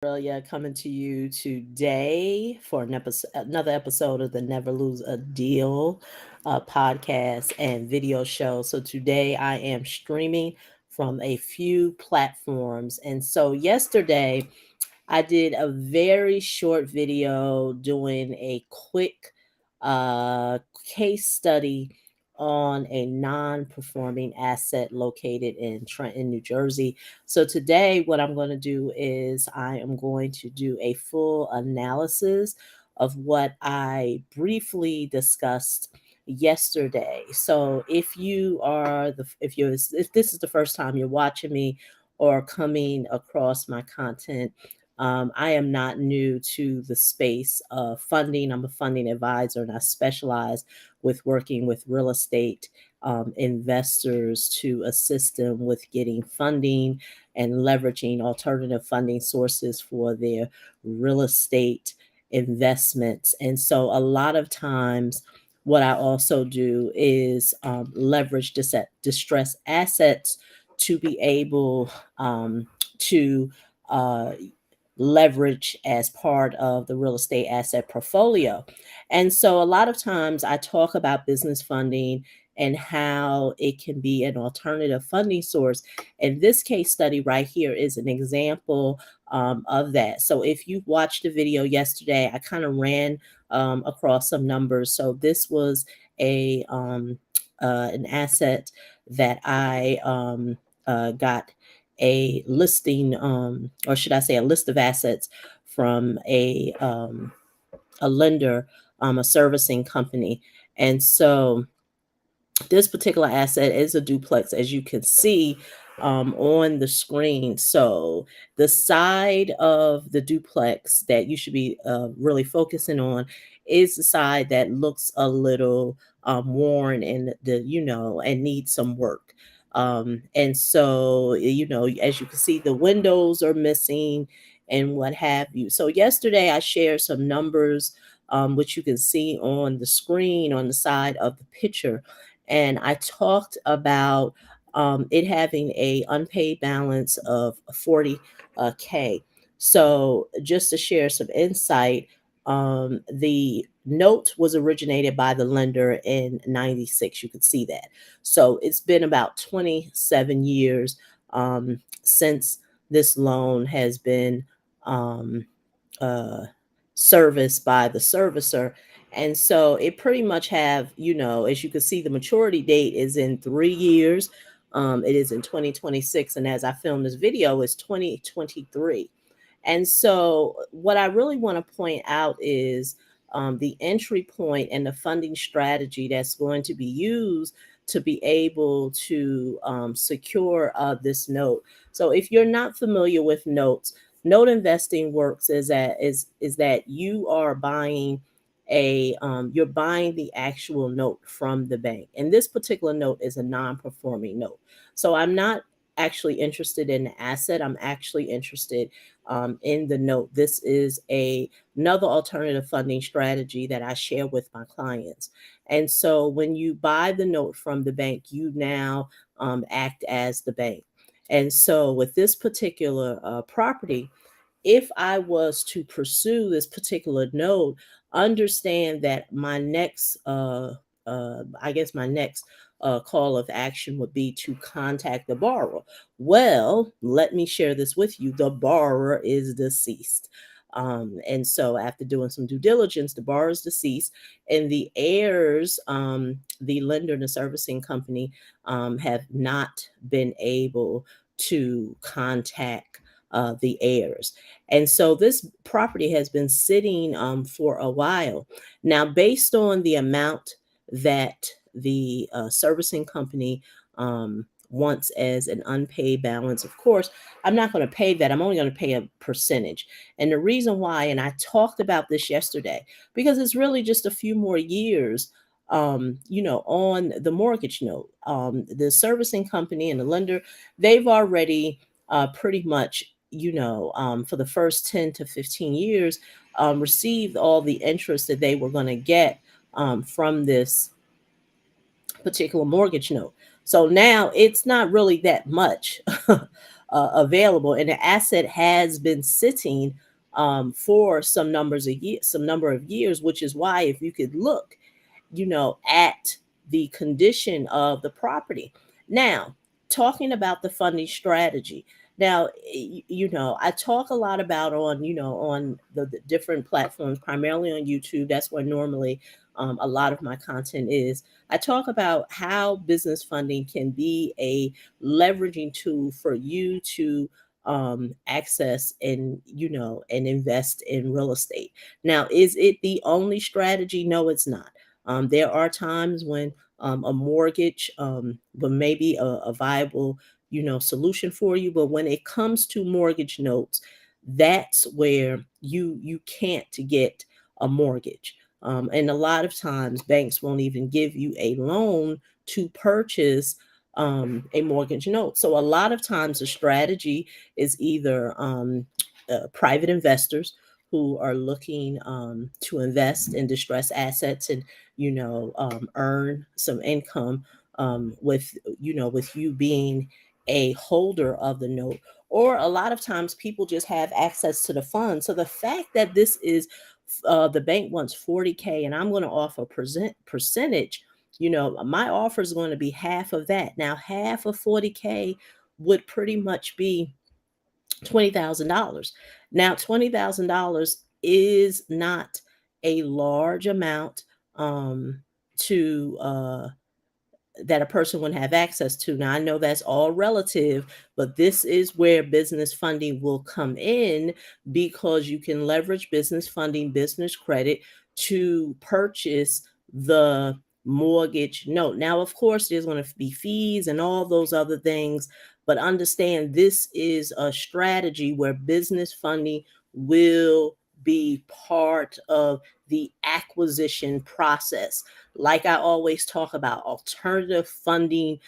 Australia, coming to you today for another episode of the Never Lose a Deal podcast and video show. So today I am streaming from a few platforms. And so yesterday I did a very short video doing a quick uh, case study on a non performing asset located in Trenton, New Jersey. So, today, what I'm going to do is I am going to do a full analysis of what I briefly discussed yesterday. So if this is the first time you're watching me or coming across my content, I am not new to the space of funding. I'm a funding advisor and I specialize with working with real estate investors to assist them with getting funding and leveraging alternative funding sources for their real estate investments. And so a lot of times, what I also do is leverage distress assets to be able to uh, leverage as part of the real estate asset portfolio. And so a lot of times I talk about business funding and how it can be an alternative funding source. And this case study right here is an example of that. So if you watched the video yesterday, I kind of ran across some numbers. So this was a an asset that I got a listing, or should I say, a list of assets from a lender, a servicing company. And so this particular asset is a duplex, as you can see on the screen. So the side of the duplex that you should be really focusing on is the side that looks a little worn and and needs some work. And so, as you can see, the windows are missing and what have you. So yesterday I shared some numbers, which you can see on the screen on the side of the picture, and I talked about it having a unpaid balance of 40K. So just to share some insight, the note was originated by the lender in 96. You could see that. So it's been about 27 years since this loan has been um, uh, serviced by the servicer. And so it pretty much have, as you can see, the maturity date is in 3 years. It is in 2026. And as I film this video, it's 2023. And so, what I really want to point out is the entry point and the funding strategy that's going to be used to be able to secure this note. So, if you're not familiar with notes, note investing works is that you are buying you're buying the actual note from the bank, and this particular note is a non-performing note. So I'm not actually interested in the asset. I'm actually interested in the note. This is another alternative funding strategy that I share with my clients. And so when you buy the note from the bank, you now act as the bank. And so with this particular property, if I was to pursue this particular note, understand that my next call of action would be to contact the borrower. Well, let me share this with you. The borrower is deceased. And so, after doing some due diligence, the borrower is deceased, and the heirs, the lender and the servicing company, have not been able to contact the heirs. And so this property has been sitting for a while. Now, based on the amount that the servicing company wants as an unpaid balance, of course, I'm not going to pay that. I'm only going to pay a percentage. And the reason why, and I talked about this yesterday, because it's really just a few more years. On the mortgage note, the servicing company and the lender, they've already pretty much, for the first 10 to 15 years, received all the interest that they were going to get from this particular mortgage note. So now it's not really that much available, and the asset has been sitting for some number of years, which is why if you could look, at the condition of the property. Now, talking about the funding strategy. Now, I talk a lot about on the different platforms, primarily on YouTube. That's where normally a lot of my content is. I talk about how business funding can be a leveraging tool for you to access and invest in real estate. Now, is it the only strategy? No, it's not. There are times when a mortgage will maybe a viable, solution for you. But when it comes to mortgage notes, that's where you can't get a mortgage. And a lot of times banks won't even give you a loan to purchase a mortgage note. So a lot of times the strategy is either private investors who are looking to invest in distressed assets and earn some income with you being a holder of the note. Or a lot of times people just have access to the fund. So the fact that this is the bank wants 40K and I'm going to offer percentage, my offer is going to be half of that. Now half of 40K would pretty much be $20,000. Now, $20,000 is not a large amount to that a person would have access to. Now, I know that's all relative, but this is where business funding will come in because you can leverage business funding, business credit to purchase the mortgage note. Now, of course, there's going to be fees and all those other things, but understand this is a strategy where business funding will be part of the acquisition process. Like I always talk about, alternative funding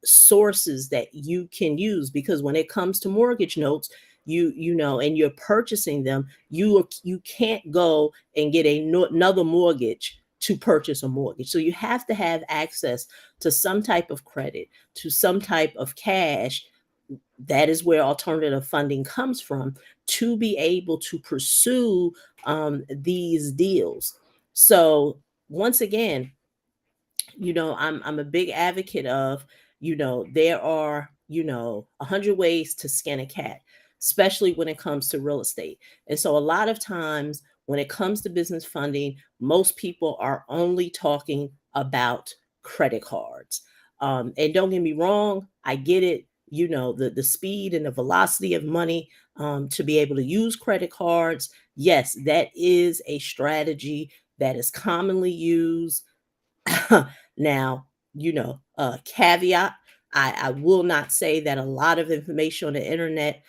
sources that you can use, because when it comes to mortgage notes, and you're purchasing them, you can't go and get another mortgage to purchase a mortgage. So you have to have access to some type of credit, to some type of cash. That is where alternative funding comes from, to be able to pursue these deals. So once again, I'm a big advocate of, there are, 100 ways to skin a cat, especially when it comes to real estate. And so a lot of times when it comes to business funding, most people are only talking about credit cards. And don't get me wrong, I get it. The speed and the velocity of money to be able to use credit cards. Yes, that is a strategy that is commonly used. Now, caveat, I will not say that a lot of information on the internet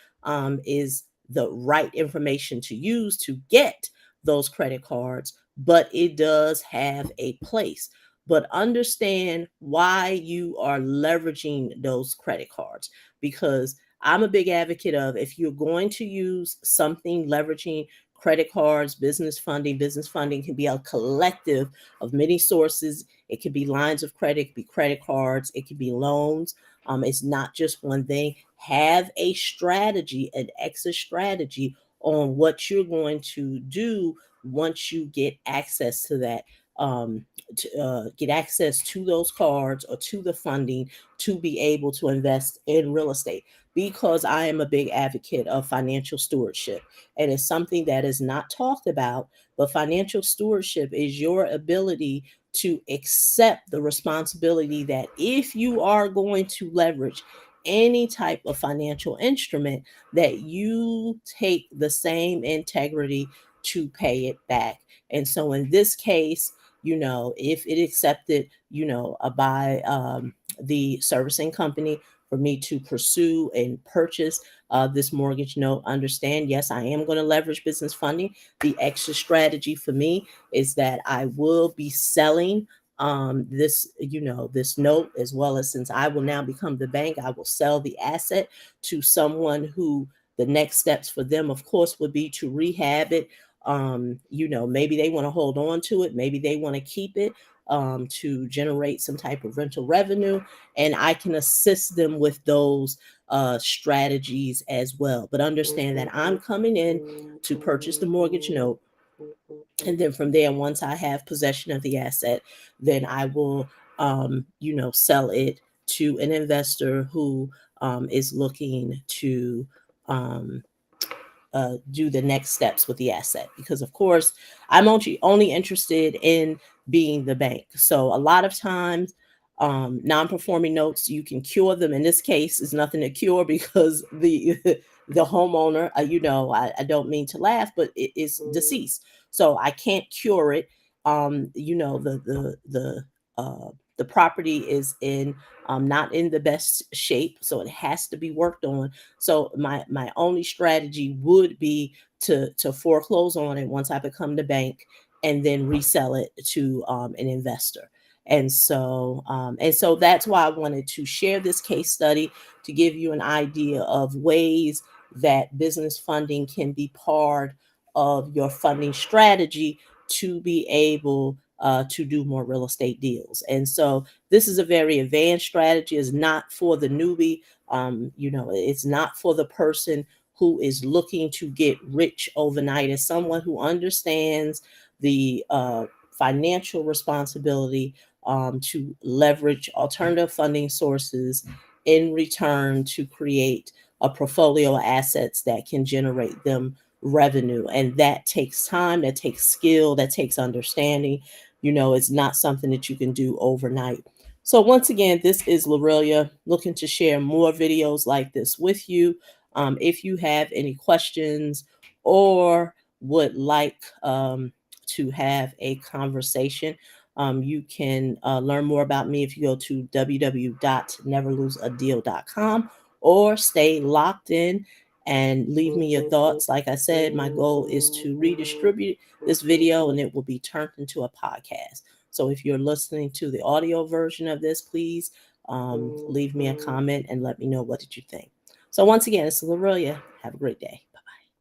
is the right information to use to get those credit cards, but it does have a place. But understand why you are leveraging those credit cards, because I'm a big advocate of, if you're going to use something leveraging credit cards, business funding can be a collective of many sources. It could be lines of credit, it could be credit cards, it could be loans. It's not just one thing. Have a strategy, an exit strategy on what you're going to do once you get access to that. Get access to those cards or to the funding to be able to invest in real estate, because I am a big advocate of financial stewardship. And it's something that is not talked about, but financial stewardship is your ability to accept the responsibility that if you are going to leverage any type of financial instrument, that you take the same integrity to pay it back. And so in this case, if it accepted, by the servicing company for me to pursue and purchase this mortgage note, understand, yes, I am going to leverage business funding. The extra strategy for me is that I will be selling this note, as well as, since I will now become the bank, I will sell the asset to someone who, the next steps for them, of course, would be to rehab it. Maybe they want to hold on to it, maybe they want to keep it. to generate some type of rental revenue, and I can assist them with those strategies as well. But understand that I'm coming in to purchase the mortgage note, and then from there, once I have possession of the asset, then I will sell it to an investor who is looking to um, do the next steps with the asset. Because of course I'm only interested in being the bank. So a lot of times, non-performing notes, you can cure them. In this case, is nothing to cure because the the homeowner, I don't mean to laugh, but it is deceased, so I can't cure it. The property is in not in the best shape, so it has to be worked on. So my only strategy would be to foreclose on it once I become the bank, and then resell it to an investor. And so that's why I wanted to share this case study, to give you an idea of ways that business funding can be part of your funding strategy to be able to do more real estate deals. And so this is a very advanced strategy. It's not for the newbie. It's not for the person who is looking to get rich overnight. As someone who understands the financial responsibility to leverage alternative funding sources in return to create a portfolio of assets that can generate them revenue. And that takes time, that takes skill, that takes understanding. It's not something that you can do overnight. So once again, this is Lorelia, looking to share more videos like this with you. If you have any questions or would like to have a conversation, you can learn more about me if you go to www.neverloseadeal.com, or stay locked in and leave me your thoughts. Like I said, my goal is to redistribute this video and it will be turned into a podcast. So if you're listening to the audio version of this, please leave me a comment and let me know, what did you think? So once again, it's Lorelia. Have a great day.